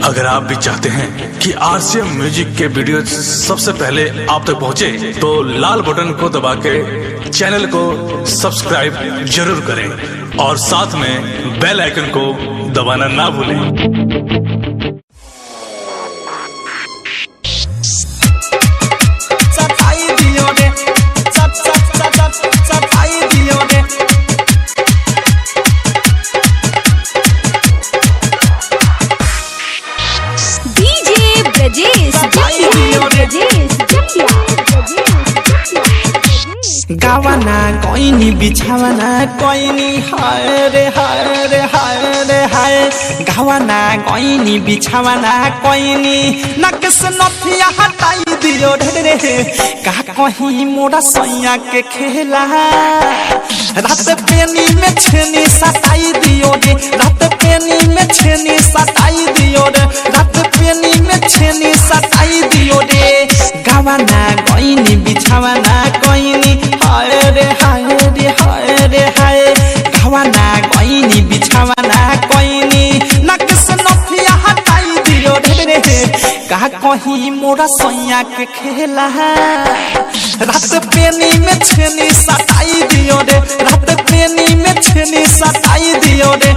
अगर आप भी चाहते हैं कि आरसीएम म्यूजिक के वीडियो सबसे पहले आप तक पहुंचे, तो लाल बटन को दबा के चैनल को सब्सक्राइब जरूर करें और साथ में बेल आइकन को दबाना ना भूलें। गावाना कोइनी बिछावाना कोइनी हाय रे हाय रे हाय रे हाय। गावाना कोइनी बिछावाना कोइनी नकस नथिया हटाई दियो रे रे। का कहीं मोरा सैया के खेला रात पेनी में छेनी सताई दियो रे। रात पेनी में छेनी सताई दियो रे। रात पेनी में छेनी सताई दियो रे। गावाना कोइनी बिछावाना कोइनी हाय रे हाय रे हाय रे हाय। गावाना कोइनी बिछावाना कोइनी नकस नथिया हटाई दियो रे रे। का कहीं मोरा सैया के खेला रात पेनी में छेनी सताई दियो रे। रात पेनी में छेनी सताई दियो रे।